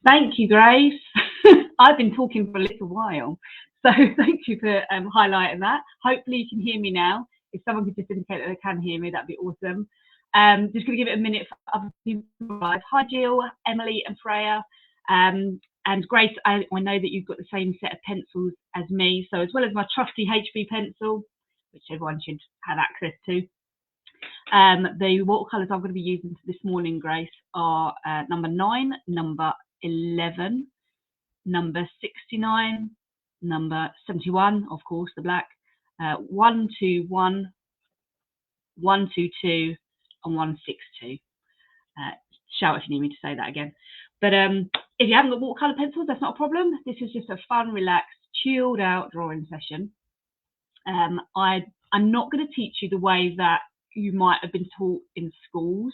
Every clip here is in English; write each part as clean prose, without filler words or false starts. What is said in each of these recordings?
Thank you, Grace. I've been talking for a little while, so thank you for highlighting that. Hopefully you can hear me now. If someone could just indicate that they can hear me, that'd be awesome. Just going to give it a minute for other people to arrive. Hi, Jill, Emily, and Freya. And Grace, I know that you've got the same set of pencils as me, so as well as my trusty HB pencil, which everyone should have access to, the watercolours I'm going to be using this morning, Grace, are number 9, number 11, number 69, number 71, of course, the black, 121, 122, and 162. Shout if you need me to say that again. But if you haven't got watercolour pencils, that's not a problem. This is just a fun, relaxed, chilled out drawing session. I'm not going to teach you the way that you might have been taught in schools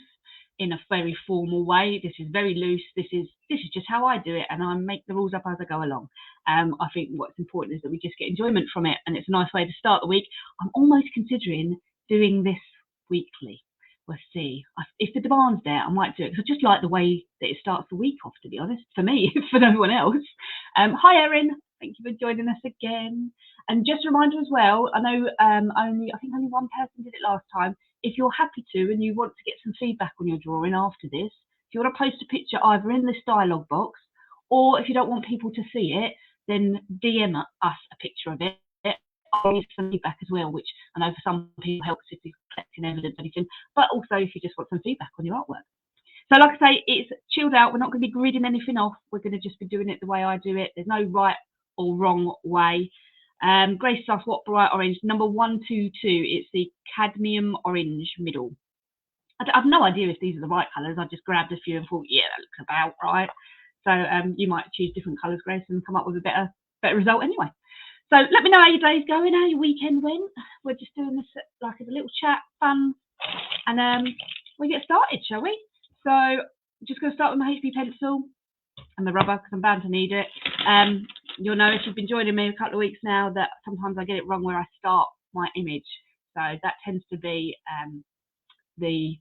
in a very formal way. This is very loose. This is just how I do it, and I make the rules up as I go along. I think what's important is that we just get enjoyment from it, and it's a nice way to start the week. I'm almost considering doing this weekly. We'll see. If the demand's there, I might do it, because I just like the way that it starts the week off, to be honest, for me, for no one else. Hi, Erin. Thank you for joining us again. And just a reminder as well, I know I think only one person did it last time. If you're happy to and you want to get some feedback on your drawing after this, if you want to post a picture either in this dialogue box, or if you don't want people to see it, then DM us a picture of it. I'll give some feedback as well, which I know for some people helps if you're collecting evidence or anything, but also if you just want some feedback on your artwork. So like I say, it's chilled out. We're not going to be gridding anything off. We're going to just be doing it the way I do it. There's no right or wrong way. Grace asks, what bright orange? Number 122. It's the cadmium orange middle. I've no idea if these are the right colours. I just grabbed a few and thought, yeah, that looks about right. So you might choose different colours, Grace, and come up with a better result anyway. So let me know how your day's going, how your weekend went. We're just doing this like as a little chat, fun, and we get started, shall we? So I'm just going to start with my HB pencil and the rubber, because I'm bound to need it. You'll know if you've been joining me a couple of weeks now that sometimes I get it wrong where I start my image. So that tends to be the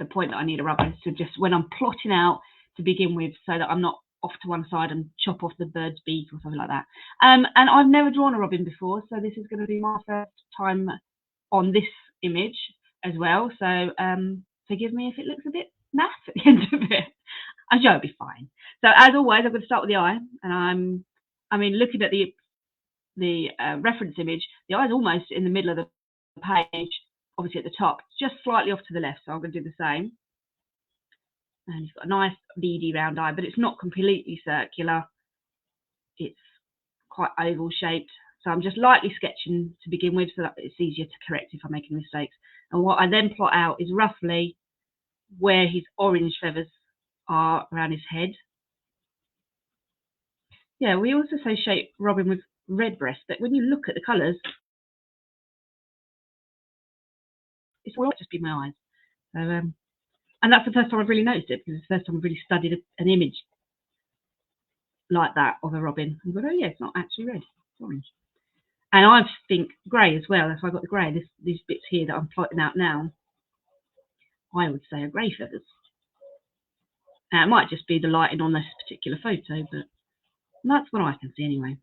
point that I need a rubber. So just when I'm plotting out to begin with, so that I'm not off to one side and chop off the bird's beak or something like that. And I've never drawn a robin before, so this is going to be my first time on this image as well. So forgive me if it looks a bit naff at the end of it. I'm sure it'll be fine. So as always, I'm going to start with the eye, and looking at the reference image, the eye's almost in the middle of the page, obviously at the top, just slightly off to the left. So I'm going to do the same. And he's got a nice beady round eye, but it's not completely circular. It's quite oval shaped. So I'm just lightly sketching to begin with, so that it's easier to correct if I'm making mistakes. And what I then plot out is roughly where his orange feathers are around his head. Yeah, we also say shape robin with red breast, but when you look at the colours, it's all just be my eyes. So and that's the first time I've really noticed it, because it's the first time I've really studied an image like that of a robin. And I thought, oh yeah, it's not actually red, it's orange. And I think grey as well. If I got the grey, these bits here that I'm plotting out now, I would say are grey feathers. Now, it might just be the lighting on this particular photo, but that's what I can see anyway.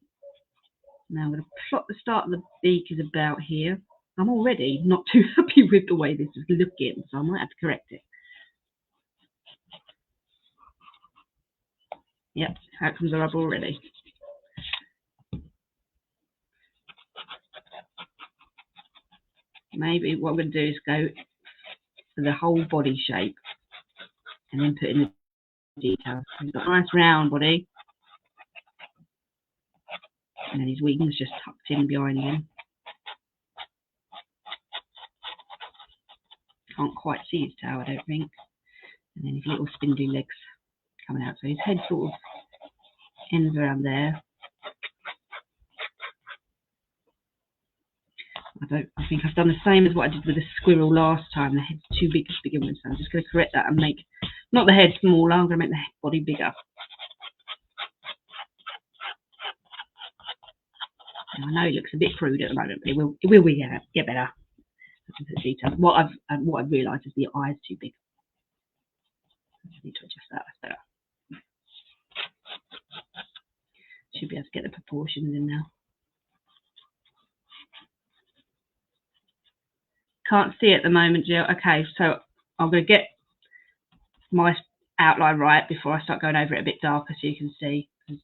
Now I'm going to plot the start of the beak is about here. I'm already not too happy with the way this is looking, so I might have to correct it. Yep, out comes the rubber already. Maybe what I'm going to do is go for the whole body shape and then put in the details. He's got a nice round body, and then his wings just tucked in behind him. Can't quite see his tail, I don't think. And then his little spindly legs coming out. So his head sort of ends around there. I think I've done the same as what I did with the squirrel last time. The head's too big to begin with, so I'm just going to correct that and make, not the head smaller, I'm going to make the body bigger. Now, I know it looks a bit crude at the moment, but it will get better. Details. What I've realised is the eye is too big. I just need to adjust that. That's better. Should be able to get the proportions in now. Can't see at the moment, Jill. Okay, so I'm going to get my outline right before I start going over it a bit darker so you can see. Because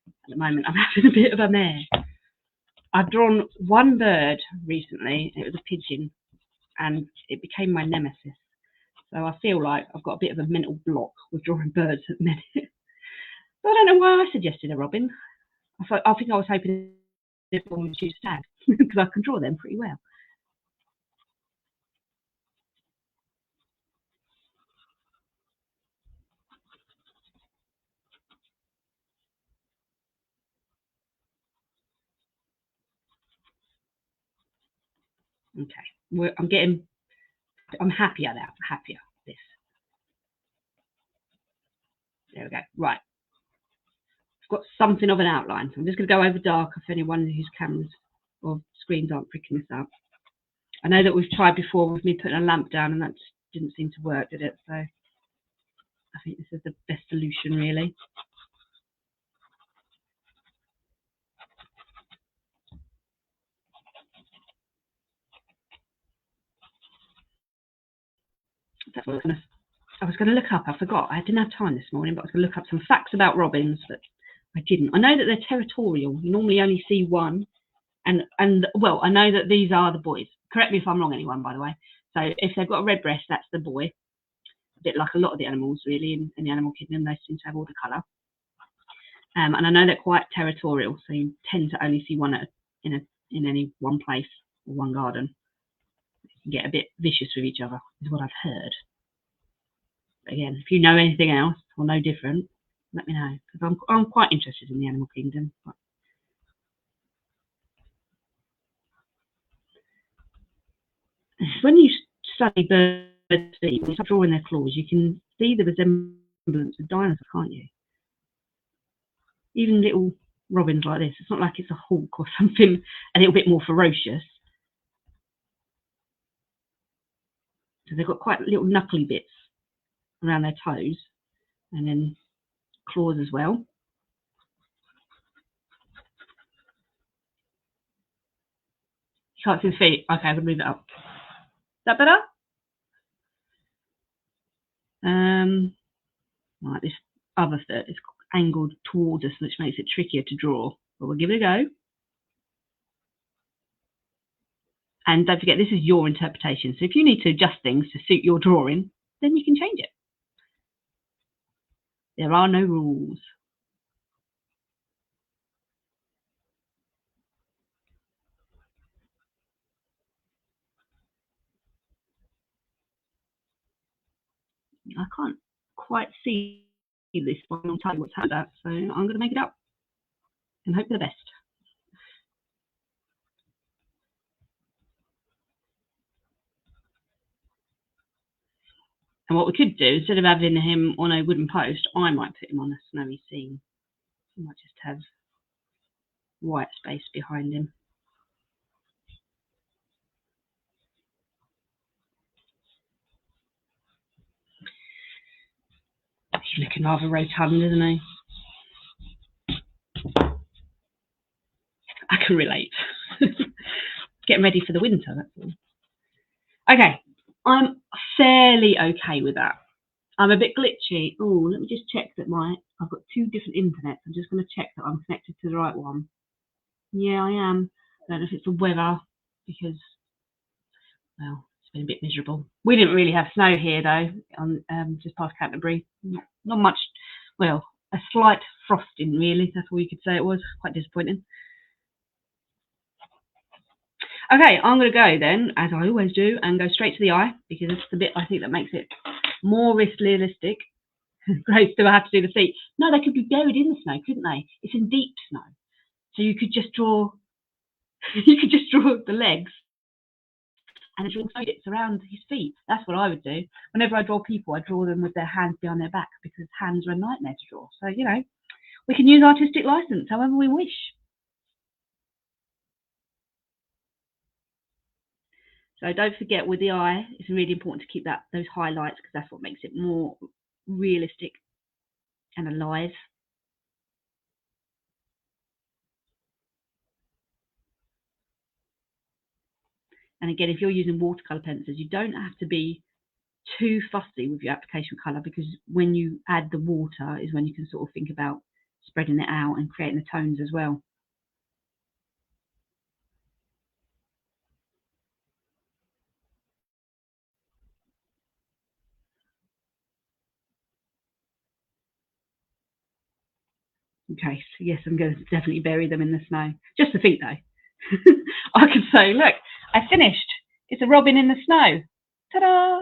at the moment I'm having a bit of a mare. I've drawn one bird recently. It was a pigeon, and it became my nemesis. So I feel like I've got a bit of a mental block with drawing birds at the minute. But I don't know why I suggested a robin. I think I was hoping everyone would choose stag because I can draw them pretty well. Okay, I'm happier now. Happier. This. There we go. Right. I've got something of an outline. So I'm just going to go over darker for anyone whose cameras or screens aren't picking this up. I know that we've tried before with me putting a lamp down and that just didn't seem to work, did it? So I think this is the best solution, really. That's what I was going to look up. I forgot. I didn't have time this morning, but I was going to look up some facts about robins, but I didn't. I know that they're territorial. You normally only see one. And well, I know that these are the boys. Correct me if I'm wrong, anyone, by the way. So if they've got a red breast, that's the boy. A bit like a lot of the animals, really, in the animal kingdom. They seem to have all the colour. And I know they're quite territorial, so you tend to only see one in any one place or one garden. You can get a bit vicious with each other, is what I've heard. But again, if you know anything else or know different, let me know, because I'm quite interested in the animal kingdom. When you study birds' feet, when you start drawing their claws, you can see the resemblance of dinosaurs, can't you? Even little robins like this. It's not like it's a hawk or something a little bit more ferocious. So they've got quite little knuckly bits around their toes, and then claws as well. You can't see the feet. Okay, I'm gonna move it up. Is that better? Right, this other third is angled towards us, which makes it trickier to draw. But we'll give it a go. And don't forget, this is your interpretation. So if you need to adjust things to suit your drawing, then you can change it. There are no rules. I can't quite see this one. I'll tell you what's happened, so I'm going to make it up and hope for the best. And what we could do, instead of having him on a wooden post, I might put him on a snowy scene. I might just have white space behind him. He's looking rather rotund, isn't he? I can relate. Getting ready for the winter, that's all. Okay, I'm fairly okay with that. I'm a bit glitchy. Oh, let me just check that I've got two different internets. I'm just going to check that I'm connected to the right one. Yeah, I am. I don't know if it's the weather, because, well, it's been a bit miserable. We didn't really have snow here, though, on just past Canterbury. Not much, well, a slight frosting, really. That's all you could say it was. Quite disappointing. Okay, I'm going to go then, as I always do, and go straight to the eye, because it's the bit I think that makes it more realistic. Grace, do I have to do the feet? No, they could be buried in the snow, couldn't they? It's in deep snow. So you could just draw the legs and draw bits around his feet. That's what I would do. Whenever I draw people, I draw them with their hands behind their back, because hands are a nightmare to draw. So, we can use artistic license however we wish. So don't forget, with the eye, it's really important to keep those highlights, because that's what makes it more realistic and alive. And again, if you're using watercolour pencils, you don't have to be too fussy with your application colour, because when you add the water is when you can sort of think about spreading it out and creating the tones as well. Okay, so yes, I'm going to definitely bury them in the snow. Just the feet, though. I could say, look, I finished. It's a robin in the snow. Ta-da!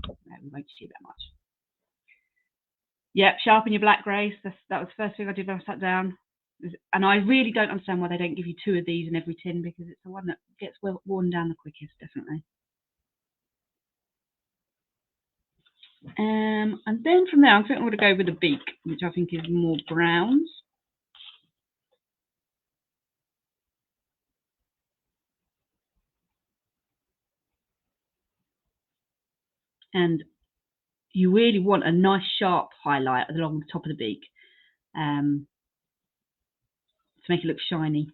No, we won't see that much. Yep, sharpen your black grace. That was the first thing I did when I sat down. And I really don't understand why they don't give you 2 of these in every tin, because it's the one that gets worn down the quickest, definitely. And then from there, I think I'm going to go with the beak, which I think is more browns. And you really want a nice sharp highlight along the top of the beak to make it look shiny.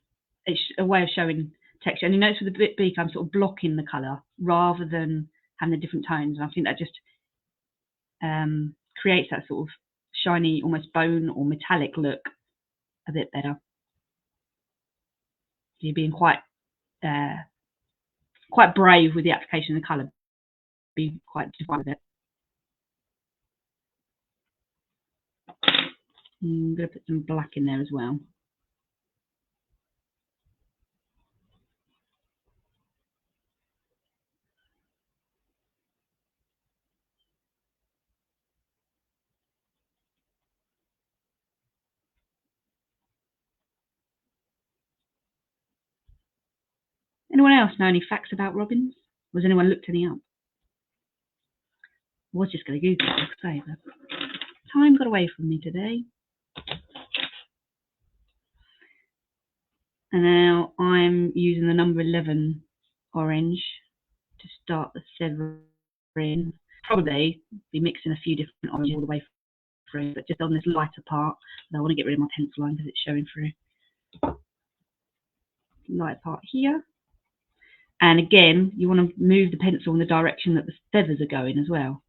It's a way of showing texture. And you notice with the beak, I'm sort of blocking the colour rather than having the different tones. And I think that just creates that sort of shiny, almost bone or metallic look a bit better. So you're being quite brave with the application of the colour. Be quite defined with it. I'm going to put some black in there as well. Anyone else know any facts about robins? Was anyone looked any up? I was just going to Google it, like I say, but time got away from me today. And now I'm using the number 11 orange to start the severing. Probably be mixing a few different oranges all the way through, but just on this lighter part, I want to get rid of my pencil line because it's showing through. Light part here. And again, you want to move the pencil in the direction that the feathers are going as well.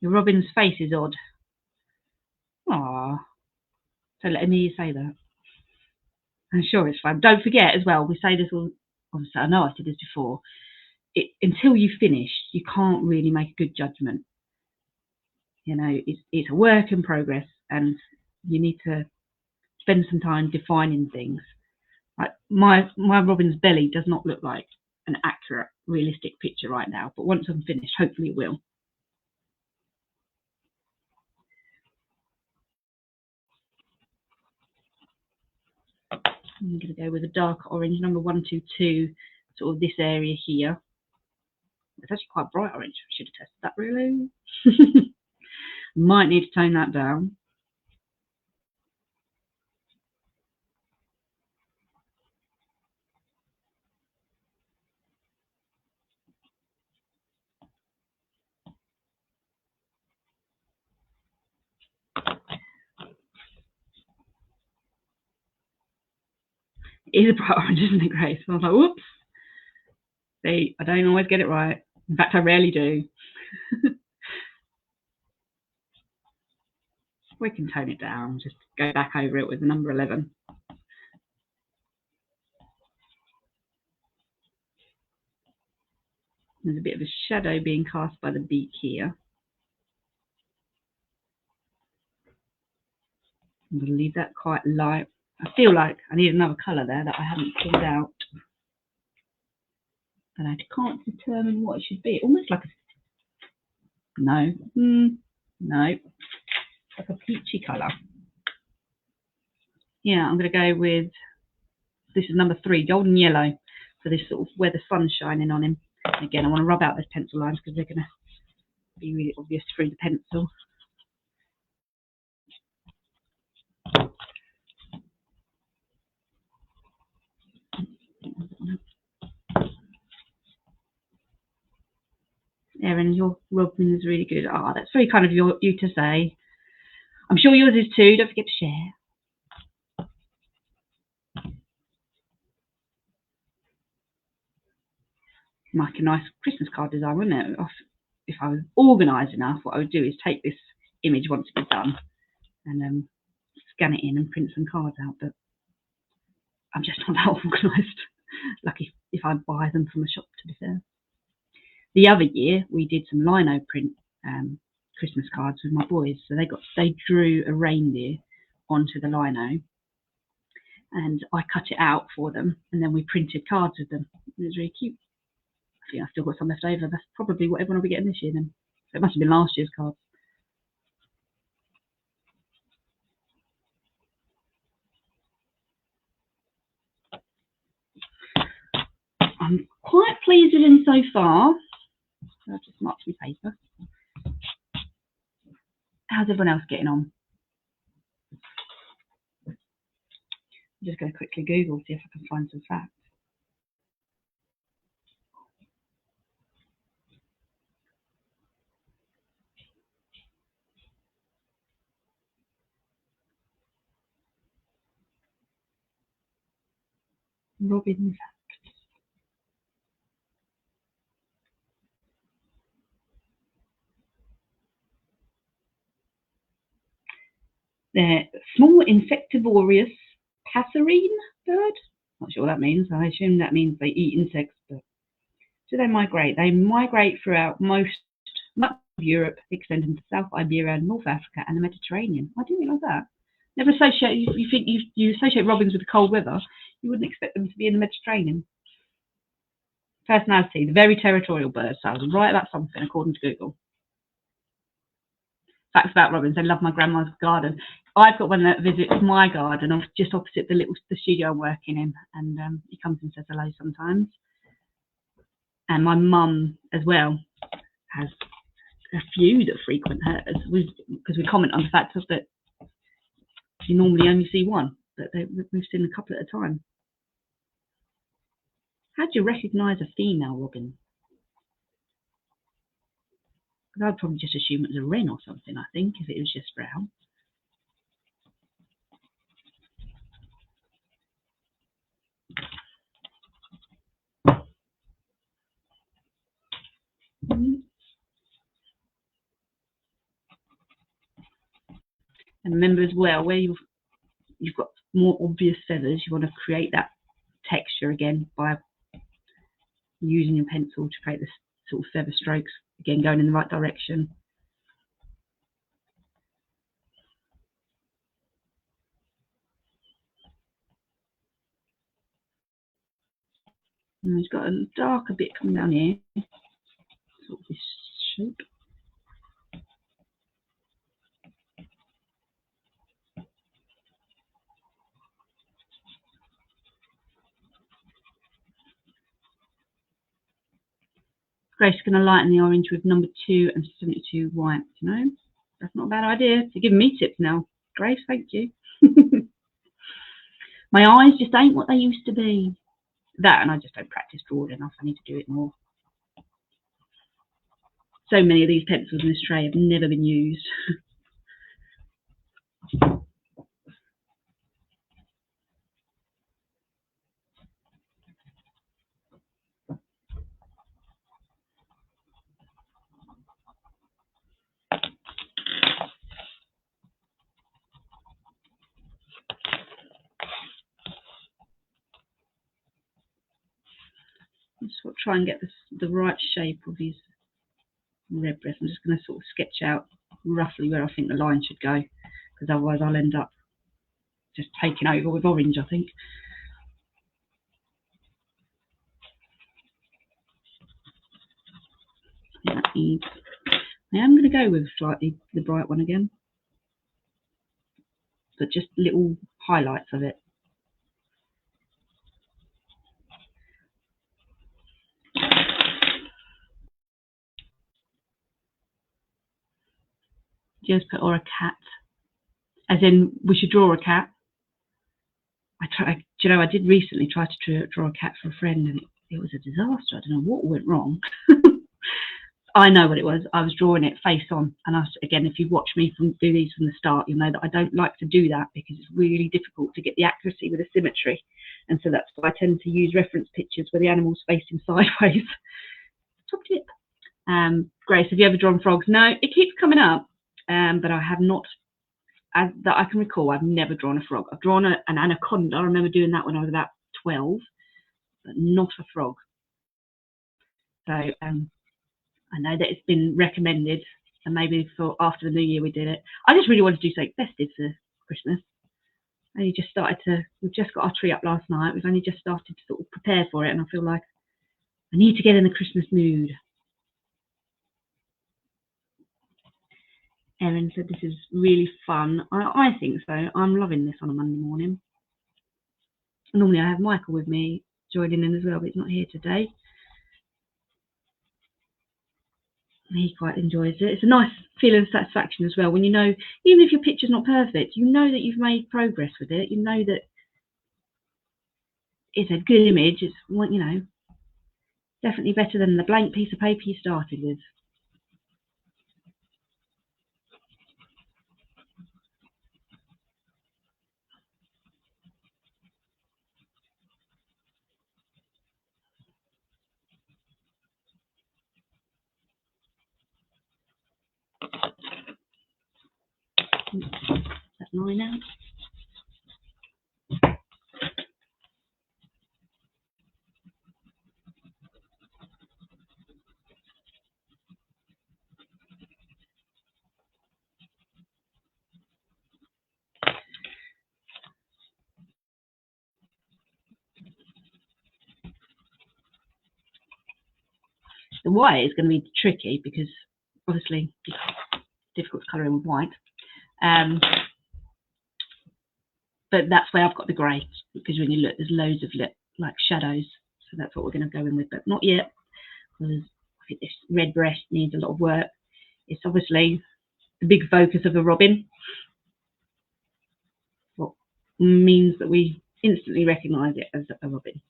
Your robin's face is odd. Aww. So let me say that. I'm sure it's fine. Don't forget as well, we say this all, obviously I know I said this before, until you finish, you can't really make a good judgment. You know, it's a work in progress, and you need to spend some time defining things. Like my robin's belly does not look like an accurate, realistic picture right now, but once I'm finished, hopefully it will. I'm going to go with a dark orange, number 122, sort of this area here. It's actually quite bright orange. I should have tested that, really. Might need to tone that down. It is a bright orange, isn't it, Grace? I was like, whoops. See, I don't always get it right. In fact, I rarely do. We can tone it down, just go back over it with the number 11. There's a bit of a shadow being cast by the beak here. I'm going to leave that quite light. I feel like I need another colour there that I haven't pulled out. And I can't determine what it should be. Almost like a... No. No. Like a peachy colour. Yeah, I'm going to go with... This is number 3, golden yellow. So this sort of where the sun's shining on him. And again, I want to rub out those pencil lines because they're going to be really obvious through the pencil. Erin. Your Robin is really good. Ah, that's very kind of you to say. I'm sure yours is too. Don't forget to share. Like a nice Christmas card design, wouldn't it? If I was organised enough, what I would do is take this image once it's done and scan it in and print some cards out. But I'm just not that organised. Lucky if I buy them from a shop, to be fair. The other year, we did some lino print Christmas cards with my boys. So they drew a reindeer onto the lino, and I cut it out for them, and then we printed cards with them. It was really cute. I think I've still got some left over. That's probably what everyone will be getting this year then. So it must have been last year's cards. I'm quite pleased with them so far. So I've just marked my paper. How's everyone else getting on? I'm just going to quickly Google, see if I can find some facts. Robin facts. They're small insectivorous passerine bird. Not sure what that means. I assume that means they eat insects, but do they migrate? They migrate throughout much of Europe, extending to South Iberia, North Africa, and the Mediterranean. I didn't realise that. Never associate. You think you associate robins with the cold weather. You wouldn't expect them to be in the Mediterranean. Personality: the very territorial bird. So I was right about something according to Google. Facts about robins: they love my grandma's garden. I've got one that visits my garden, just opposite the studio I'm working in, and he comes and says hello sometimes. And my mum as well has a few that frequent hers, because we comment on the fact that you normally only see one, but we've seen a couple at a time. How do you recognise a female robin? Because I'd probably just assume it was a wren or something, I think, if it was just brown. And remember as well, where you've got more obvious feathers, you want to create that texture again by using your pencil to create this sort of feather strokes, again going in the right direction. And it's got a darker bit coming down here, sort of this shape. Grace is going to lighten the orange with number 2 and 72 white. You know, that's not a bad idea. You're giving me tips now, Grace. Thank you. My eyes just ain't what they used to be. That, and I just don't practice drawing enough. I need to do it more. So many of these pencils in this tray have never been used. Just try and get the right shape of his redbreast. I'm just going to sort of sketch out roughly where I think the line should go, because otherwise I'll end up just taking over with orange, I think. I am going to go with slightly the bright one again, but just little highlights of it. Just put or a cat, as in we should draw a cat. I did recently try to draw a cat for a friend, and it was a disaster. I don't know what went wrong. I know what it was. I was drawing it face on, and again, if you watch me do these from the start, you'll know that I don't like to do that because it's really difficult to get the accuracy with the symmetry, and so that's why I tend to use reference pictures where the animal's facing sideways. Top tip. Grace, have you ever drawn frogs? No, it keeps coming up, but I have not, that I can recall. I've never drawn a frog. I've drawn an anaconda. I remember doing that when I was about 12, but not a frog. So I know that it's been recommended, and maybe for after the new year we did it. I just really wanted to do something festive for Christmas. We've just got our tree up last night. We've only just started to sort of prepare for it, and I feel like I need to get in the Christmas mood. Erin said this is really fun. I think so. I'm loving this on a Monday morning. Normally I have Michael with me joining in as well, but he's not here today. He quite enjoys it. It's a nice feeling of satisfaction as well when you know, even if your picture's not perfect, you know that you've made progress with it. You know that it's a good image. It's, you know, definitely better than the blank piece of paper you started with. That's 9 out. The white is going to be tricky because obviously it's difficult to colour in with white. But that's where I've got the grey, because when you look, there's loads of like shadows. So that's what we're going to go in with, but not yet, because I think this red breast needs a lot of work. It's obviously the big focus of the robin, what means that we instantly recognise it as a robin.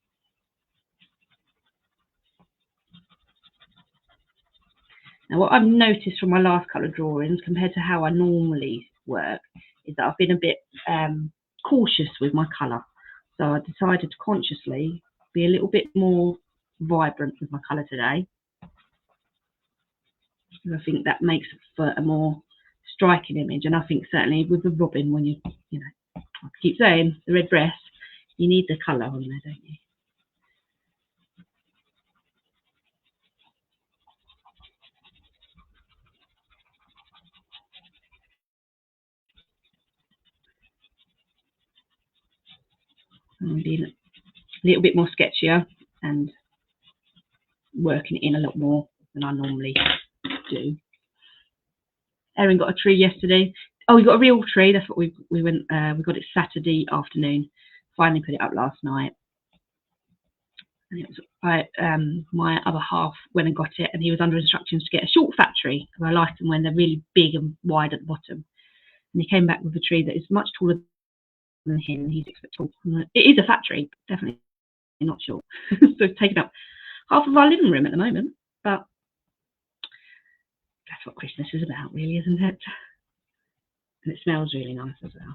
Now, what I've noticed from my last couple of drawings compared to how I normally work is that I've been a bit cautious with my colour. So I decided to consciously be a little bit more vibrant with my colour today. And I think that makes for a more striking image. And I think certainly with the robin, when you know, I keep saying the red breast, you need the colour on there, don't you? I'm being a little bit more sketchier and working it in a lot more than I normally do. Erin got a tree yesterday. Oh, we got a real tree. That's what we went. We got it Saturday afternoon. Finally put it up last night. And it was my other half went and got it, and he was under instructions to get a short fat tree because I like them when they're really big and wide at the bottom. And he came back with a tree that is much taller than him. He's 6 foot tall. It is a fat tree, definitely not short. So it's taken up half of our living room at the moment, but that's what Christmas is about, really, isn't it? And it smells really nice as well.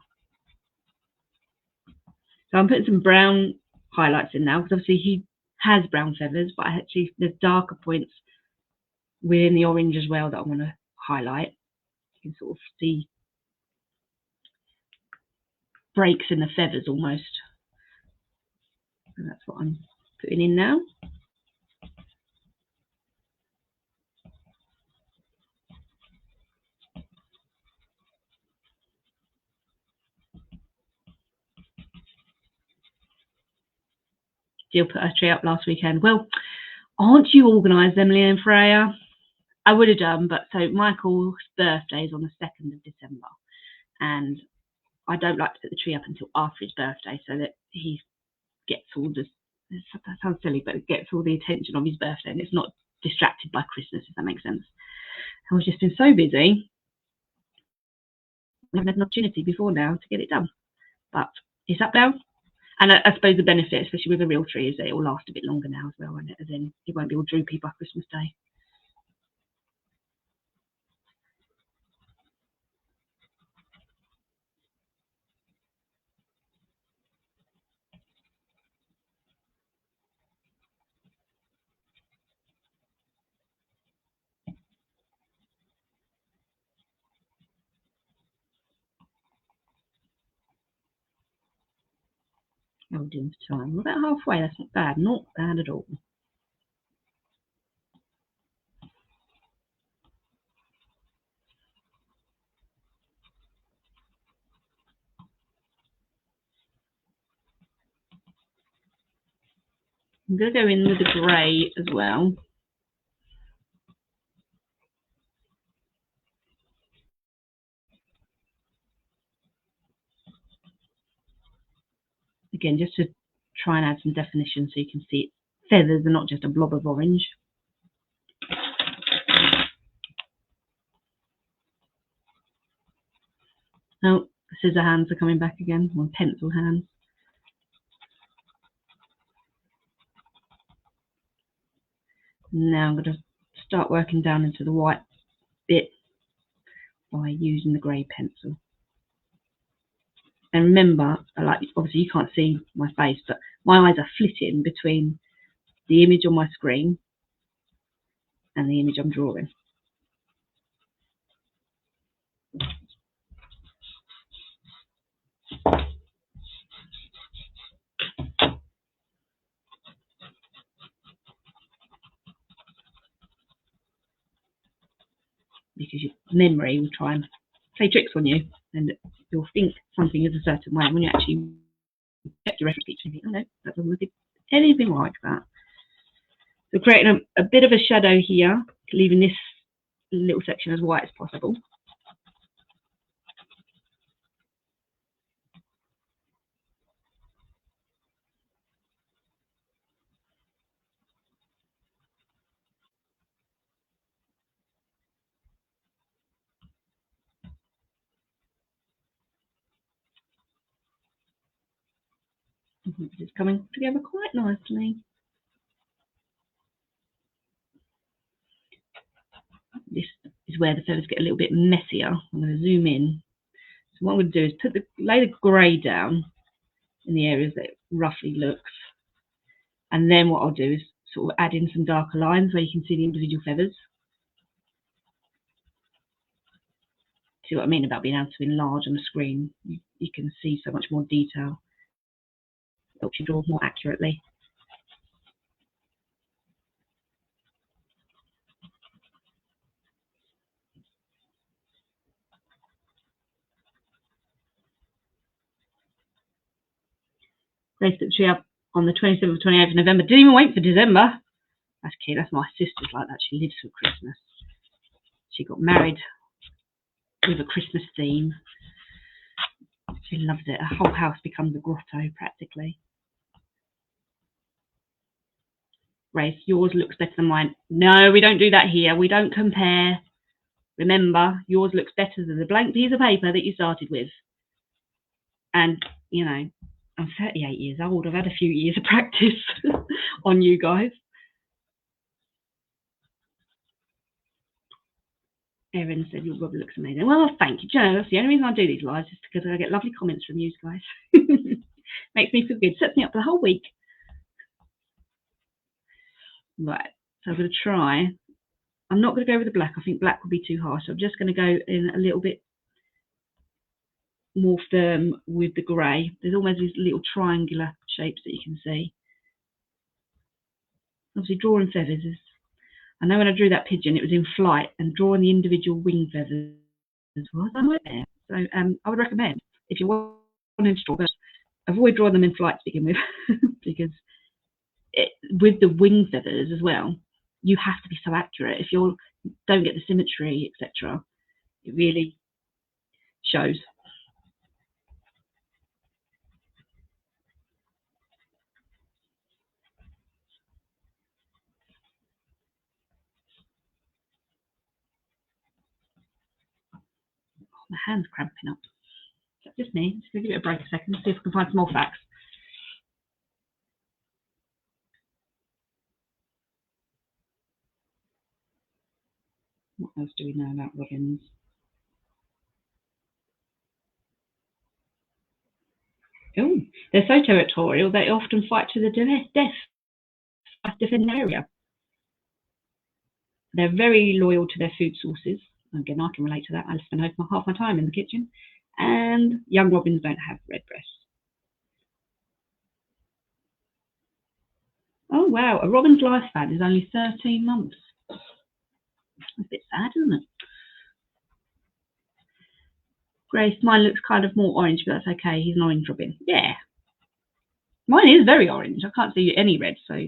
So I'm putting some brown highlights in now, because obviously he has brown feathers, but actually there's darker points within the orange as well that I want to highlight. You can sort of see breaks in the feathers almost. And that's what I'm putting in now. Jill put her tree up last weekend. Well, aren't you organised, Emily and Freya? I would have done, but so Michael's birthday is on the 2nd of December, and I don't like to put the tree up until after his birthday so that he gets all the, that sounds silly, but it gets all the attention of his birthday and it's not distracted by Christmas, if that makes sense. And we've just been so busy. We haven't had an opportunity before now to get it done, but it's up now. And I suppose the benefit, especially with a real tree, is that it will last a bit longer now as well, and then it won't be all droopy by Christmas Day. How are we doing for time? We're about halfway. That's not bad. Not bad at all. I'm going to go in with the grey as well. Again, just to try and add some definition so you can see feathers are not just a blob of orange. Oh, scissor hands are coming back again, or pencil hands. Now I'm going to start working down into the white bit by using the grey pencil. And remember, like obviously you can't see my face, but my eyes are flitting between the image on my screen and the image I'm drawing. Because your memory will try and play tricks on you, and you'll think something is a certain way. When you actually check your reference picture, you think, oh no, that doesn't look anything like that. So creating a bit of a shadow here, leaving this little section as white as possible. It's coming together quite nicely. This is where the feathers get a little bit messier. I'm going to zoom in. So what I'm going to do is lay the grey down in the areas that it roughly looks. And then what I'll do is sort of add in some darker lines where you can see the individual feathers. See what I mean about being able to enlarge on the screen? You can see so much more detail. It helps you draw more accurately. Placed the tree up on the 27th or 28th of November. Didn't even wait for December. That's cute. That's my sister's like that. She lives for Christmas. She got married with a Christmas theme. She loves it. Her whole house becomes a grotto practically. Grace, yours looks better than mine. No, we don't do that here. We don't compare. Remember, yours looks better than the blank piece of paper that you started with. And, you know, I'm 38 years old. I've had a few years of practice on you guys. Erin said your Robbie looks amazing. Well, thank you, Joe. That's the only reason I do these lives, is because I get lovely comments from you guys. Makes me feel good. Sets me up for the whole week. Right, so I'm going to try. I'm not going to go with the black. I think black would be too harsh. I'm just going to go in a little bit more firm with the grey. There's almost these little triangular shapes that you can see. Obviously, drawing feathers is... I know when I drew that pigeon, it was in flight, and drawing the individual wing feathers was a nightmare. So I would recommend, if you want to draw, avoid drawing them in flight to begin with, because with the wing feathers as well, you have to be so accurate. If you don't get the symmetry, etc., it really shows. My hand's cramping up. Is that just me? Just going to give it a break a second, see if I can find some more facts. What else do we know about robins? Oh, they're so territorial, they often fight to the death to defend an area. They're very loyal to their food sources. Again, I can relate to that. I spend half my time in the kitchen. And young robins don't have red breasts. Oh wow, a robin's lifespan is only 13 months. That's a bit sad, isn't it? Grace, mine looks kind of more orange, but that's okay. He's an orange robin. Yeah. Mine is very orange. I can't see any red, so.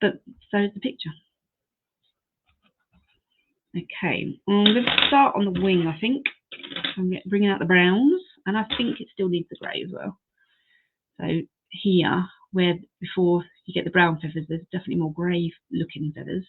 But so is the picture. Okay, I'm going to start on the wing, I think. I'm bringing out the browns, and I think it still needs the grey as well. So here, where before you get the brown feathers, there's definitely more grey looking feathers.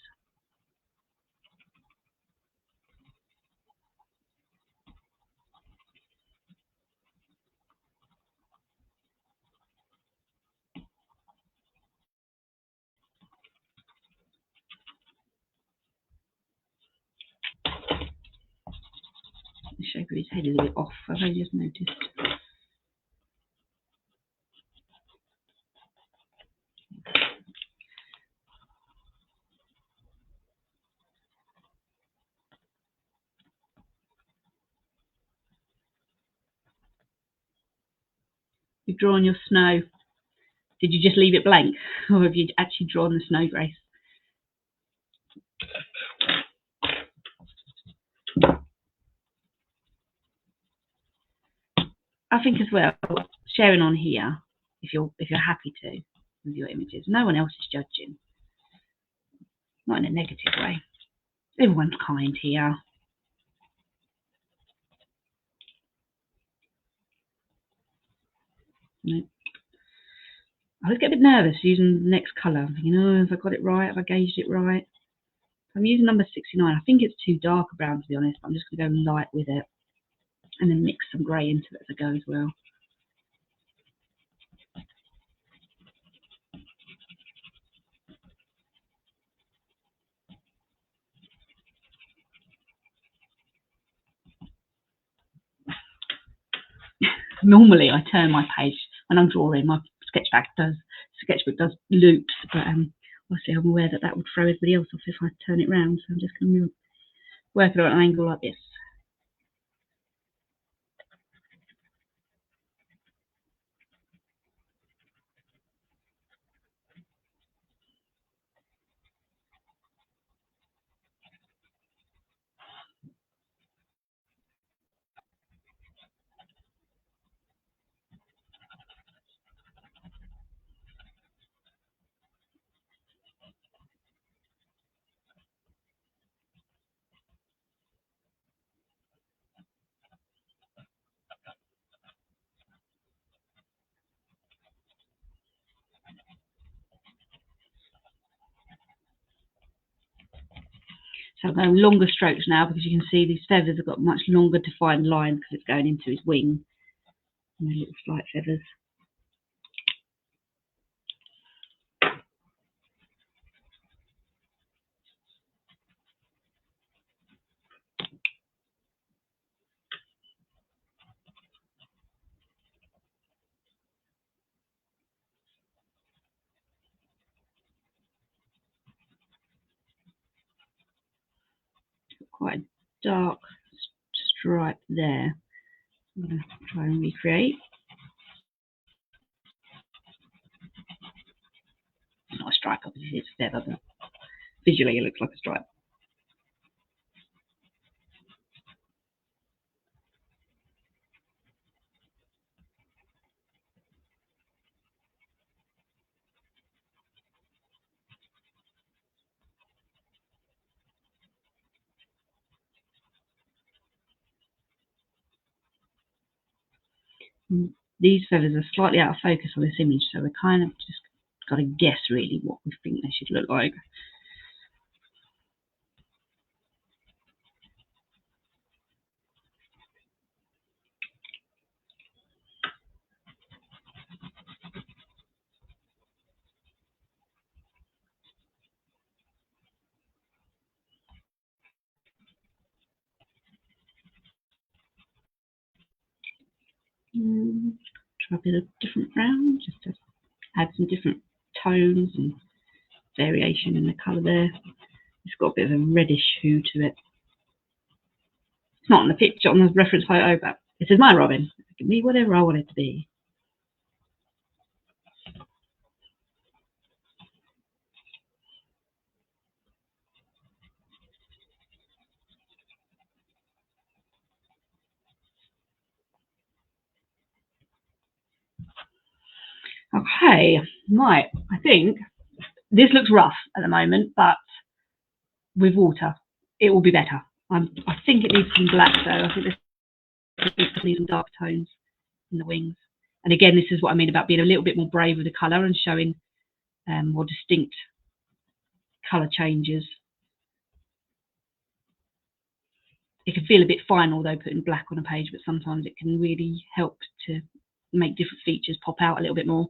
The shape of his head is a bit off, I've only just noticed. You've drawn your snow. Did you just leave it blank, or have you actually drawn the snow, Grace? I think as well, sharing on here, if you're happy to with your images, no one else is judging. Not in a negative way. Everyone's kind here. No. I always get a bit nervous using the next colour. I'm thinking, oh, have I got it right? Have I gauged it right? I'm using number 69. I think it's too dark a brown, to be honest. But I'm just going to go light with it and then mix some grey into it as I go as well. Normally, I turn my page when I'm drawing. My sketchbook does loops, but obviously I'm aware that would throw everybody else off if I turn it round. So I'm just going to work it at an angle like this. So I'm going longer strokes now because you can see these feathers have got much longer defined lines because it's going into his wing. And little slight feathers. Quite a dark stripe there. I'm going to try and recreate. It's not a stripe, obviously it's a feather, but visually it looks like a stripe. These feathers are slightly out of focus on this image, so we're kind of just got to guess really what we think they should look like. Try a bit of different brown, just to add some different tones and variation in the colour there. It's got a bit of a reddish hue to it. It's not on the picture, on the reference photo, but this is my robin. It can be whatever I want it to be. Hey, right, I think this looks rough at the moment, but with water, it will be better. I think it needs some black though. I think this needs some dark tones in the wings. And again, this is what I mean about being a little bit more brave with the colour and showing more distinct colour changes. It can feel a bit fine, although putting black on a page, but sometimes it can really help to make different features pop out a little bit more.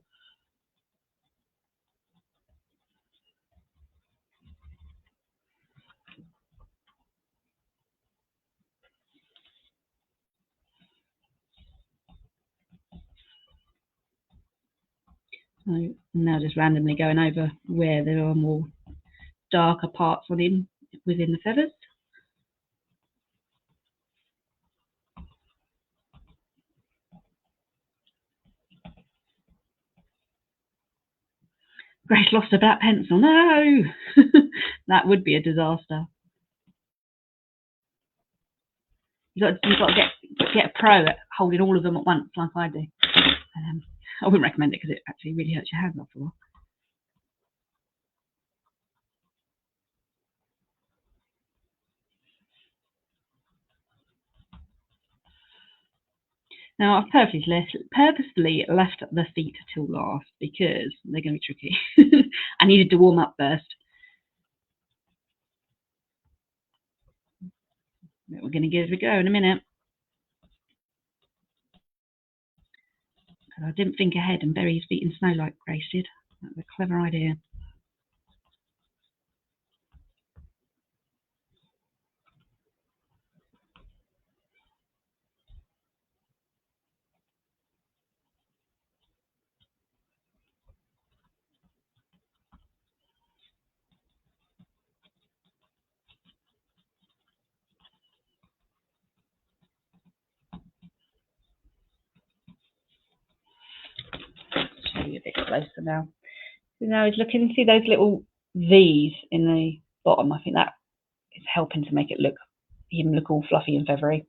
So now just randomly going over where there are more darker parts on him within the feathers. Grace lost her black pencil. No! That would be a disaster. You've got to get a pro at holding all of them at once, like I do. I wouldn't recommend it because it actually really hurts your hands after a while. Now, I've purposely left the feet till last because they're going to be tricky. I needed to warm up first. But we're going to give it a go in a minute. Because I didn't think ahead and bury his feet in snow like Grace did. That was a clever idea. Show you a bit closer now. So now he's looking, see those little V's in the bottom? I think that is helping to make it look all fluffy and feathery.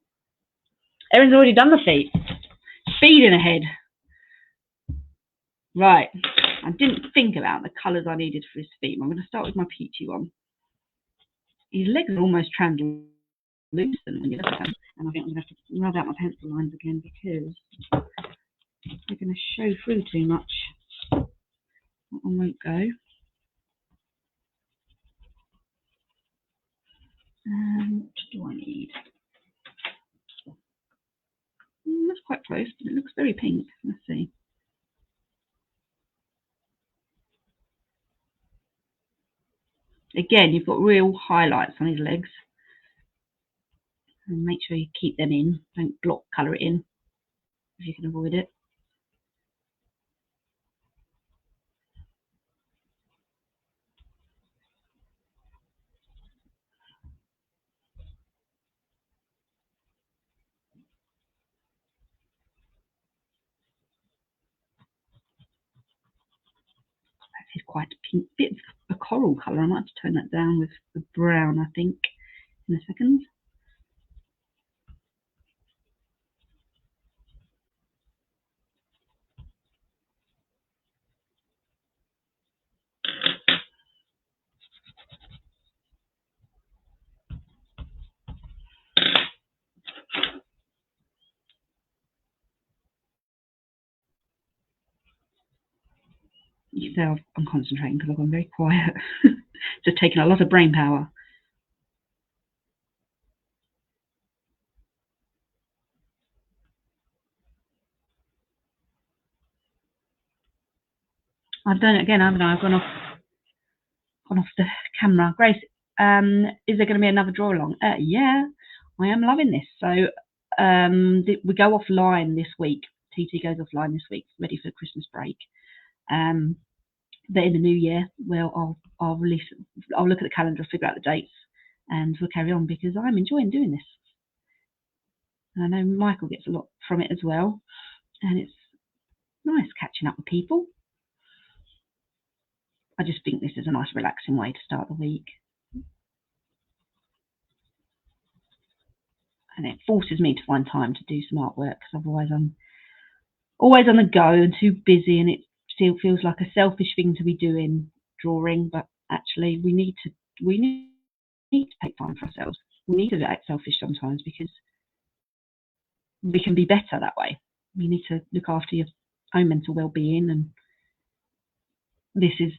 Erin's already done the feet. Speeding ahead. Right. I didn't think about the colours I needed for his feet. I'm going to start with my peachy one. His legs are almost translucent when you look at them. And I think I'm going to have to rub out my pencil lines again because they're going to show through too much. That one won't go. What do I need? That's quite close, but it looks very pink. Let's see. Again, you've got real highlights on his legs. And make sure you keep them in. Don't block colour it in if you can avoid it. It's quite a pink bit, a coral colour. I might have to tone that down with the brown, I think, in a second. You can tell I'm concentrating because I've gone very quiet. Just taking a lot of brain power. I've done it again, haven't I? I've gone off the camera. Grace, is there going to be another draw along? Yeah, I am loving this. So we go offline this week. TT goes offline this week, ready for Christmas break. But in the new year, well, I'll look at the calendar, figure out the dates, and we'll carry on because I'm enjoying doing this. And I know Michael gets a lot from it as well, and it's nice catching up with people. I just think this is a nice, relaxing way to start the week. And it forces me to find time to do some artwork because otherwise I'm always on the go and too busy, and it still feels like a selfish thing to be doing, drawing, but actually we need to take time for ourselves. We need to act selfish sometimes because we can be better that way. You need to look after your own mental well-being, and this is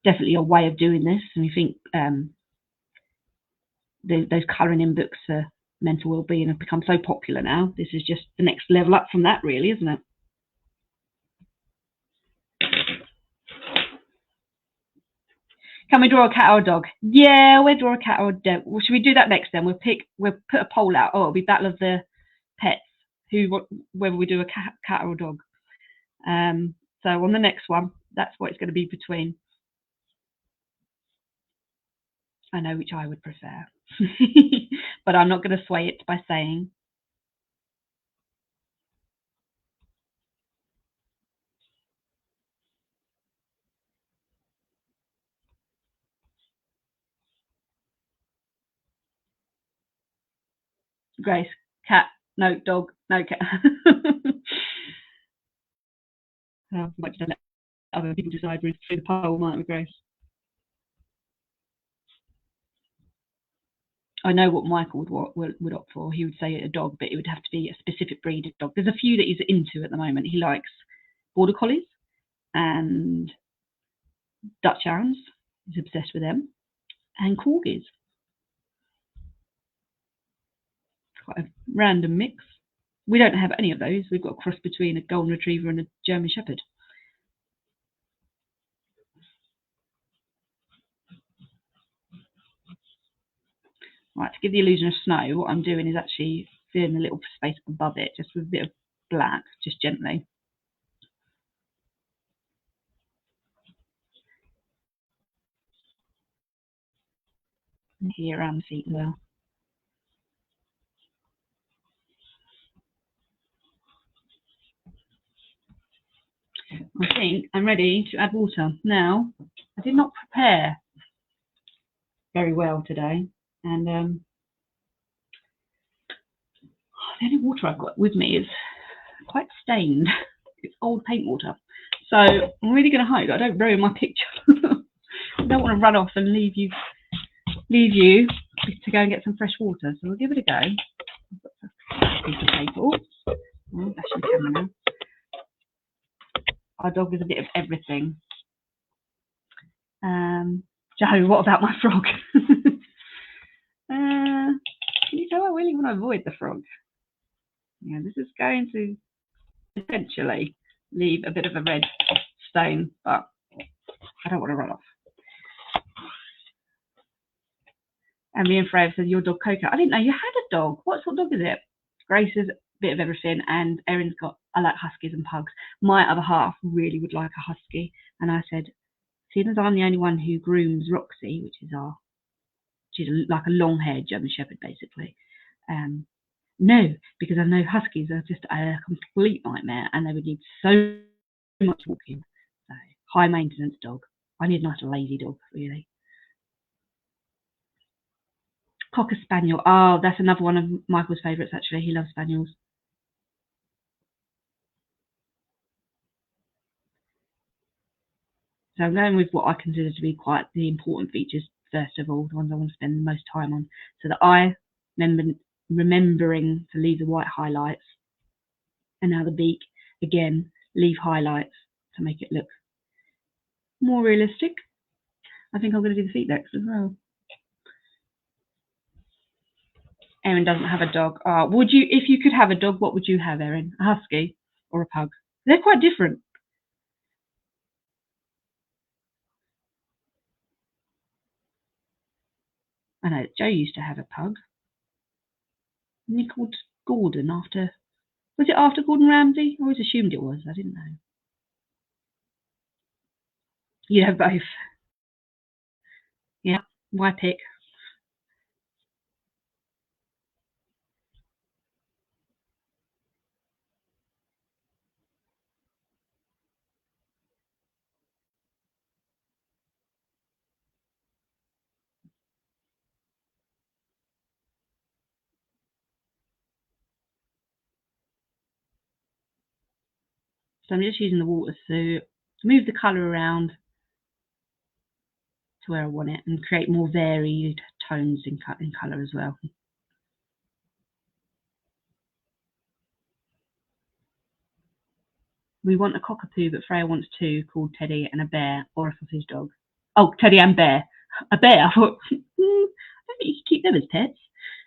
definitely a way of doing this. And we think those colouring-in books for mental well-being have become so popular now. This is just the next level up from that, really, isn't it? Can we draw a cat or a dog? Yeah, we'll draw a cat or a dog. Well, should we do that next then? We'll put a poll out. Oh, it'll be Battle of the Pets. Whether we do a cat or a dog. So on the next one, that's what it's going to be between. I know which I would prefer, but I'm not going to sway it by saying. Grace, cat, no dog, no cat. Might just let other people decide through the poll, might we, Grace? I know what Michael would opt for. He would say a dog, but it would have to be a specific breed of dog. There's a few that he's into at the moment. He likes border collies and Dutch hounds. He's obsessed with them, and corgis. Quite a random mix. We don't have any of those. We've got a cross between a golden retriever and a German shepherd. Right, to give the illusion of snow, what I'm doing is actually filling a little space above it, just with a bit of black, just gently. And here around the feet as well. I think I'm ready to add water. Now, I did not prepare very well today, and the only water I've got with me is quite stained. It's old paint water. So I'm really going to hope I don't ruin my picture. I don't want to run off and leave you to go and get some fresh water. So we'll give it a go. Piece of paper. Oh, that's the camera now. Our dog is a bit of everything. Joe, what about my frog? Can you tell I really want to avoid the frog? Yeah, this is going to essentially leave a bit of a red stain, but I don't want to run off. And me and Freya said, your dog Coco. I didn't know you had a dog. What sort of dog is it? Grace is a bit of everything, and Erin's I like huskies and pugs. My other half really would like a husky, and I said, seeing as I'm the only one who grooms Roxy, she's like a long-haired German Shepherd, basically. No, because I know huskies are just a complete nightmare, and they would need so much walking. So, high-maintenance dog. I need a nice lazy dog, really. Cocker Spaniel. Oh, that's another one of Michael's favourites, actually. He loves Spaniels. So I'm going with what I consider to be quite the important features, first of all, the ones I want to spend the most time on. So the eye, remembering to leave the white highlights. And now the beak, again, leave highlights to make it look more realistic. I think I'm going to do the feet next as well. Erin doesn't have a dog. Would you, if you could have a dog, what would you have, Erin? A husky or a pug? They're quite different. I know Joe used to have a pug. And he called Gordon after. Was it after Gordon Ramsay? I always assumed it was. I didn't know. You have both. Yeah. Why pick? So I'm just using the water move the colour around to where I want it and create more varied tones in colour as well. We want a cockapoo, but Freya wants two, called Teddy and a bear, or a sausage dog. Oh, Teddy and bear. A bear. I thought, I don't think you should keep them as pets.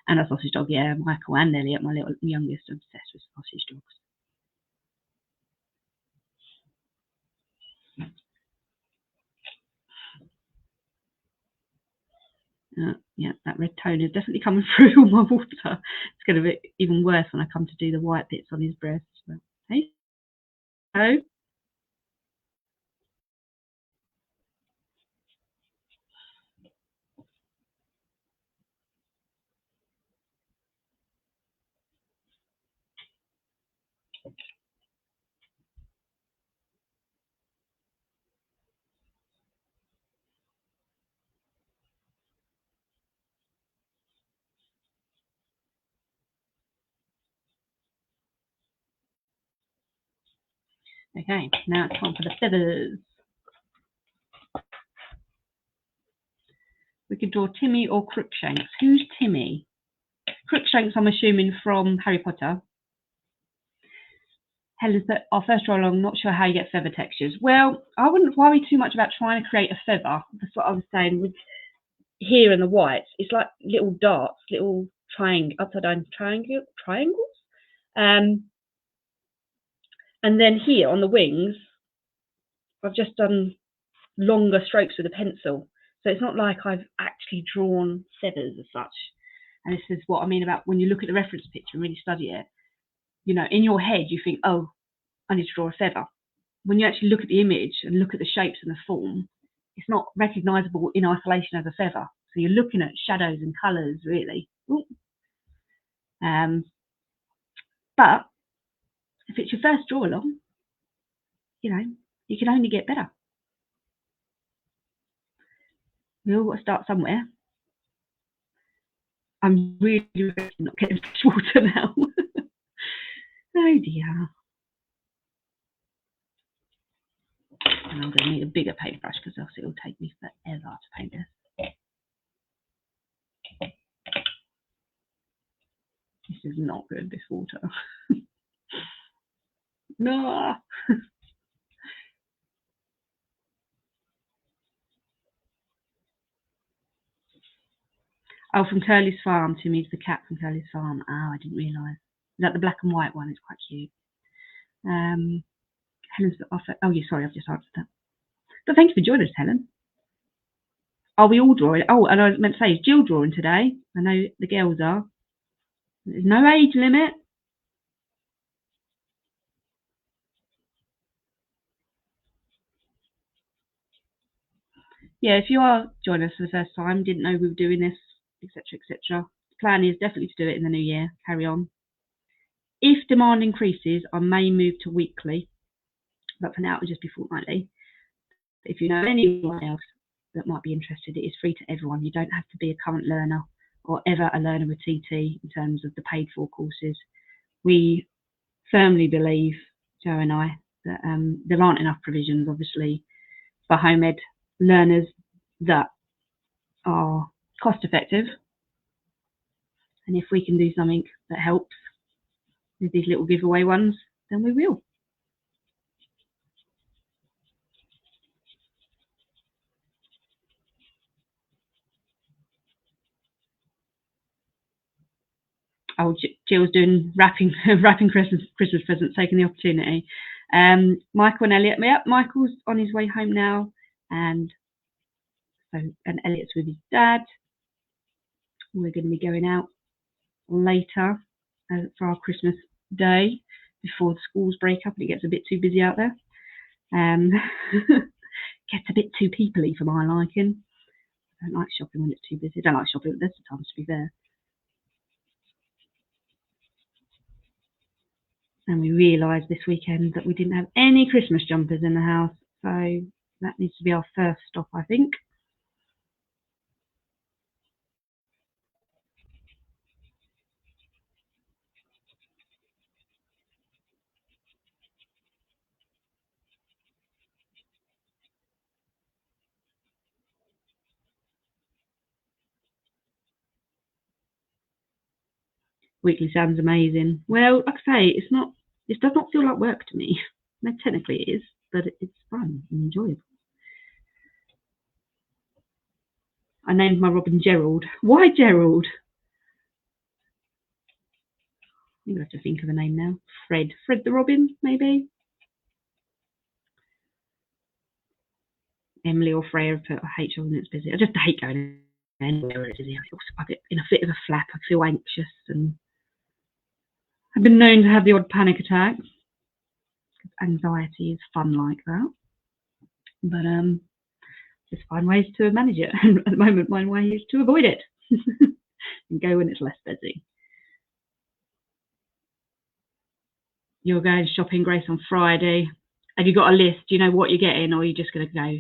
And a sausage dog, yeah. Michael and Elliot, my little youngest, are obsessed with sausage dogs. Yeah, that red tone is definitely coming through all my water. It's going to be even worse when I come to do the white bits on his breast. But, hey, hello. Okay, now it's time for the feathers. We could draw Timmy or Crookshanks. Who's Timmy? Crookshanks, I'm assuming, from Harry Potter. Helen's our first draw along, not sure how you get feather textures. Well, I wouldn't worry too much about trying to create a feather. That's what I was saying with here in the whites. It's like little darts, little upside down triangles. And then here on the wings, I've just done longer strokes with a pencil. So it's not like I've actually drawn feathers as such. And this is what I mean about when you look at the reference picture and really study it. You know, in your head, you think, oh, I need to draw a feather. When you actually look at the image and look at the shapes and the form, it's not recognisable in isolation as a feather. So you're looking at shadows and colours, really. But if it's your first draw along, you know, you can only get better. We all got to start somewhere. I'm really not getting fresh water now. Oh dear. And I'm going to need a bigger paintbrush because else it will take me forever to paint this. This is not good, this water. No. Oh, from Curly's Farm. Timmy's the cat from Curly's Farm. Oh, I didn't realise. Is that the black and white one? It's quite cute. Helen's offer. Oh, yeah, sorry, I've just answered that. But thank you for joining us, Helen. Are we all drawing? Oh, and I meant to say, is Jill drawing today? I know the girls are. There's no age limit. Yeah, if you are joining us for the first time, didn't know we were doing this, etc., etc. The plan is definitely to do it in the new year. Carry on. If demand increases, I may move to weekly, but for now it will just be fortnightly. If you know anyone else that might be interested, it is free to everyone. You don't have to be a current learner or ever a learner with TT in terms of the paid for courses. We firmly believe, Joe and I, that there aren't enough provisions, obviously, for home ed learners that are cost effective. And if we can do something that helps with these little giveaway ones, then we will. Oh, Jill's doing wrapping Christmas presents, taking the opportunity. Michael and Elliot, yeah, Michael's on his way home now, and Elliot's with his dad. We're going to be going out later for our Christmas day before the schools break up and it gets a bit too busy out there. Gets a bit too peoply for my liking. I don't like shopping when it's too busy. I don't like shopping at this time, to be fair. And we realised this weekend that we didn't have any Christmas jumpers in the house, so that needs to be our first stop, I think. Weekly sounds amazing. Well, like I say, it's not. This does not feel like work to me. No, technically it is, but it's fun and enjoyable. I named my Robin Gerald. Why Gerald? I'm gonna have to think of a name now. Fred. Fred the Robin, maybe. Emily or Freya have put I hate when it's busy. I just hate going anywhere where it's busy. I get in a fit of a flap. I feel anxious, and I've been known to have the odd panic attack. Anxiety is fun like that, but just find ways to manage it. And at the moment, my way is to avoid it and go when it's less busy. You're going shopping, Grace, on Friday. Have you got a list? Do you know what you're getting, or are you just going to go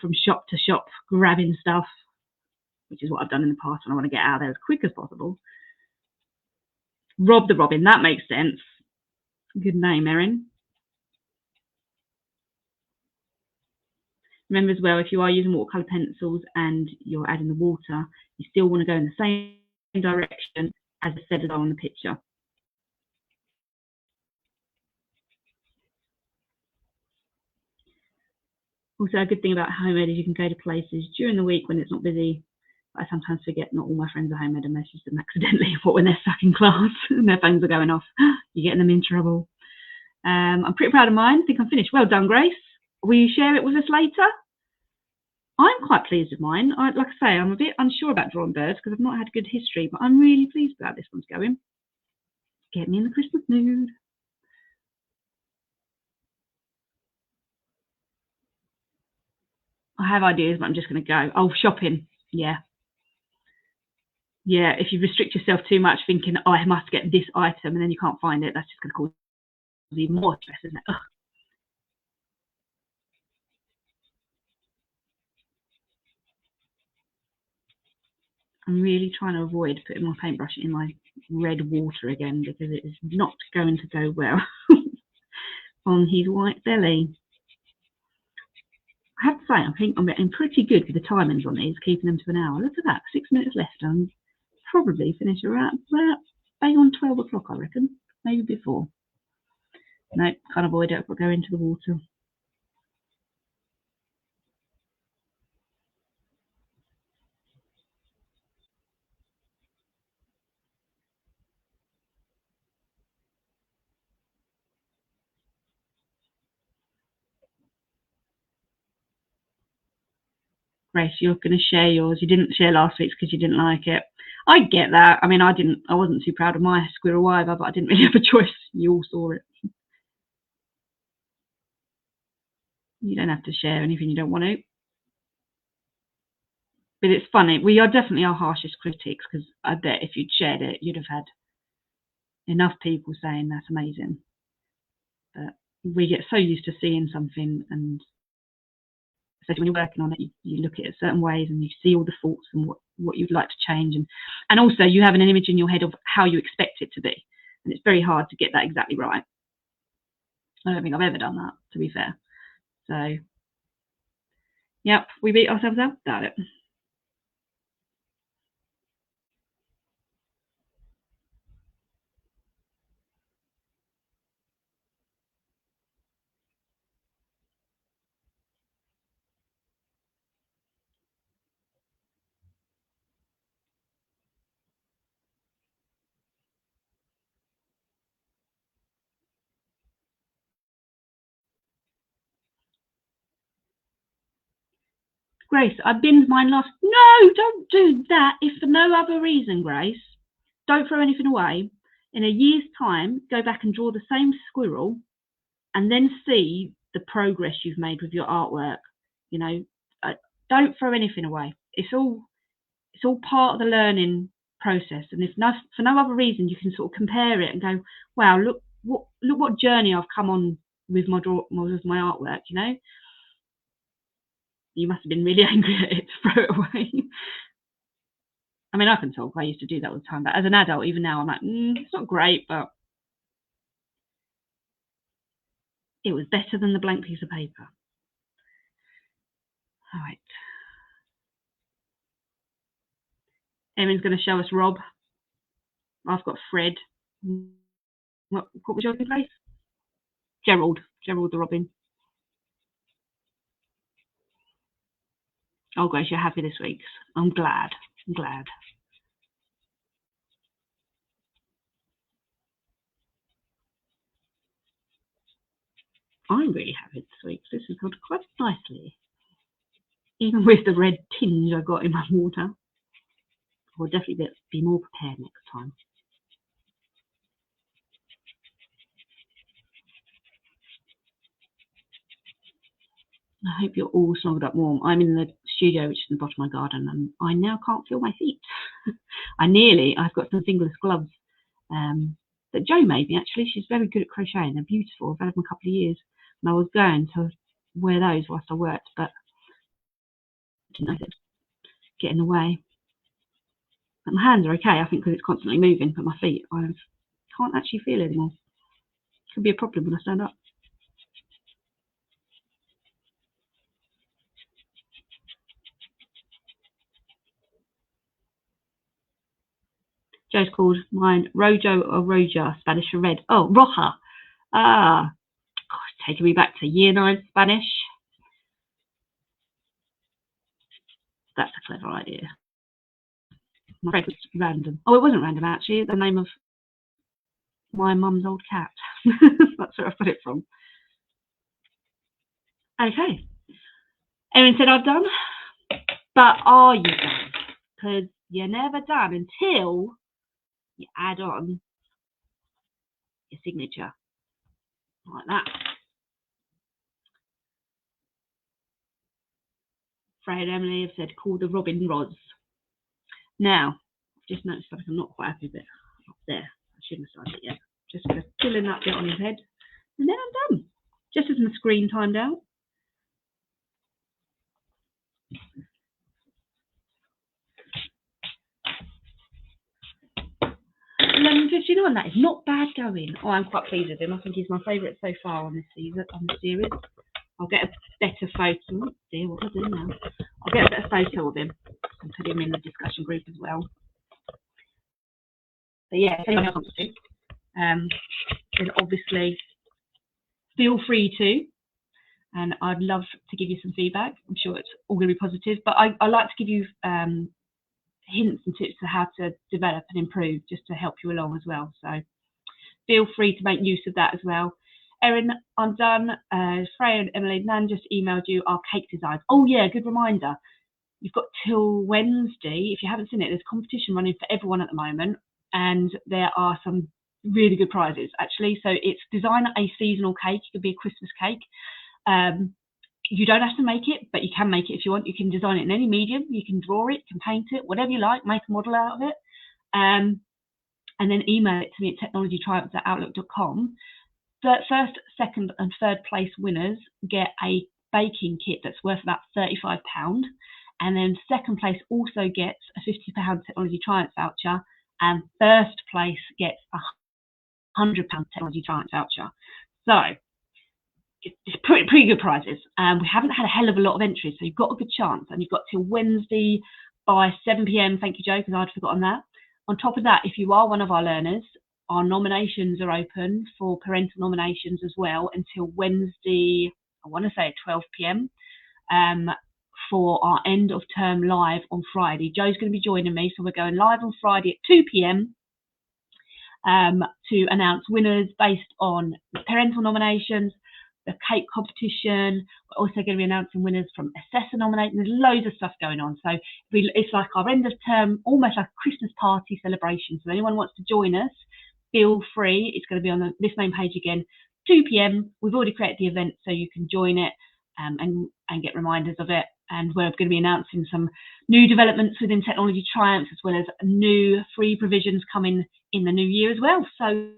from shop to shop grabbing stuff, which is what I've done in the past, and I want to get out of there as quick as possible? Rob the Robin, that makes sense. Good name, Erin. Remember as well, if you are using watercolour pencils and you're adding the water, you still want to go in the same direction as the feathers are on the picture. Also, a good thing about Homemade is you can go to places during the week when it's not busy. I sometimes forget not all my friends are Homemade and message them accidentally when they're stuck in class and their phones are going off. You're getting them in trouble. I'm pretty proud of mine. I think I'm finished. Well done, Grace. Will you share it with us later? I'm quite pleased with mine. Like I say, I'm a bit unsure about drawing birds because I've not had good history, but I'm really pleased with how this one's going. Get me in the Christmas mood. I have ideas, but I'm just going to go. Oh, shopping. Yeah. Yeah, if you restrict yourself too much thinking, oh, I must get this item, and then you can't find it, that's just going to cause even more stress, isn't it? Ugh. I'm really trying to avoid putting my paintbrush in my red water again because it is not going to go well on his white belly. I have to say, I think I'm getting pretty good with the timings on these, keeping them to an hour. Look at that, 6 minutes left. I'm probably finish around bang on 12 o'clock, I reckon. Maybe before. No, can't avoid it, but go into the water. Grace, you're going to share yours. You didn't share last week's because you didn't like it. I get that. I mean, I wasn't too proud of my squirrel either, but I didn't really have a choice. You all saw it. You don't have to share anything you don't want to. But it's funny. We are definitely our harshest critics because I bet if you'd shared it, you'd have had enough people saying that's amazing. But we get so used to seeing something, and especially when you're working on it, you look at it certain ways and you see all the faults and what you'd like to change. And also you have an image in your head of how you expect it to be. And it's very hard to get that exactly right. I don't think I've ever done that, to be fair. So, yep, we beat ourselves up about it. Grace, I binned mine last. No, don't do that. If for no other reason, Grace, don't throw anything away. In a year's time, go back and draw the same squirrel and then see the progress you've made with your artwork. You know, don't throw anything away. It's all part of the learning process. And if not, for no other reason, you can sort of compare it and go, wow, look what journey I've come on with my artwork. You know, you must have been really angry at it to throw it away. I mean, I can talk. I used to do that all the time, but as an adult, even now, I'm like, it's not great, but it was better than the blank piece of paper. All right. Erin's going to show us Rob. I've got Fred. What was your other place? Gerald the Robin. Oh, Grace, you're happy this week. I'm glad. I'm really happy this week. This has gone quite nicely. Even with the red tinge I got in my water. I'll definitely be more prepared next time. I hope you're all snuggled up warm. I'm in the studio, which is in the bottom of my garden, and I now can't feel my feet. I've got some fingerless gloves that Jo made me, actually. She's very good at crocheting. They're beautiful. I've had them a couple of years. And I was going to wear those whilst I worked, but I didn't know they'd get in the way. But my hands are okay, I think, because it's constantly moving, but my feet, I can't actually feel anymore. Could be a problem when I stand up. Joe's called mine Rojo or Roja, Spanish for red. Oh, Roja. Ah, gosh, taking me back to year 9 Spanish. That's a clever idea. My friend was random. Oh, it wasn't random, actually. The name of my mum's old cat. That's where I got it from. Okay. Erin said I've done. But are you done? Because you're never done until you add on your signature. Like that. Freya and Emily have said call the Robin rods. Now, I've just noticed something I'm not quite happy with up there. I shouldn't have started it yet. Just going to fill in that bit on his head. And then I'm done. Just as my screen timed out. 11:59, that is not bad going. Oh, I'm quite pleased with him. I think he's my favourite so far on this season, on this series. I'll get a better photo. Oh dear, what am I doing now? I'll get a better photo of him and put him in the discussion group as well. But yeah, if anyone else wants to, then obviously feel free to. And I'd love to give you some feedback. I'm sure it's all going to be positive. But I like to give you hints and tips to how to develop and improve, just to help you along as well. So feel free to make use of that as well. Erin, I'm done. Freya and Emily, Nan just emailed you our cake designs. Oh yeah, good reminder. You've got till Wednesday. If you haven't seen it, there's competition running for everyone at the moment, and there are some really good prizes actually. So it's design a seasonal cake. It could be a Christmas cake. You don't have to make it, but you can make it if you want. You can design it in any medium. You can draw it, you can paint it, whatever you like, make a model out of it. And then email it to me at technologytriumphs@outlook.com. The first, second and third place winners get a baking kit that's worth about £35. And then second place also gets a £50 Technology Triumph voucher. And first place gets a £100 Technology Triumph voucher. So it's pretty good prizes. We haven't had a hell of a lot of entries, so you've got a good chance. And you've got till Wednesday by 7 p.m. Thank you, Joe, because I'd forgotten that. On top of that, if you are one of our learners, our nominations are open for parental nominations as well until Wednesday, I want to say at 12 p.m. For our end of term live on Friday. Joe's going to be joining me, so we're going live on Friday at 2 p.m. To announce winners based on parental nominations, the cake competition. We're also going to be announcing winners from assessor nominating. There's loads of stuff going on. So it's like our end of term, almost like a Christmas party celebration. So anyone wants to join us, feel free. It's going to be on this main page again, 2 p.m. We've already created the event, so you can join it and get reminders of it. And we're going to be announcing some new developments within Technology Triumphs, as well as new free provisions coming in the new year as well. So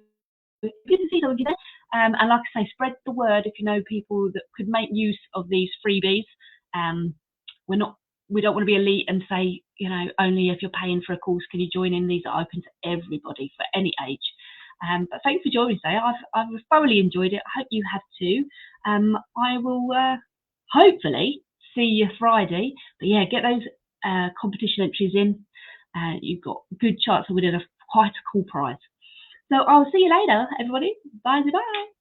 good to see some of you there. And like I say, spread the word if you know people that could make use of these freebies. We don't want to be elite and say, you know, only if you're paying for a course can you join in. These are open to everybody for any age. But thanks for joining today. I've thoroughly enjoyed it. I hope you have too. I will hopefully see you Friday. But yeah, get those competition entries in. You've got a good chance of winning quite a cool prize. So I'll see you later, everybody. Bye, bye.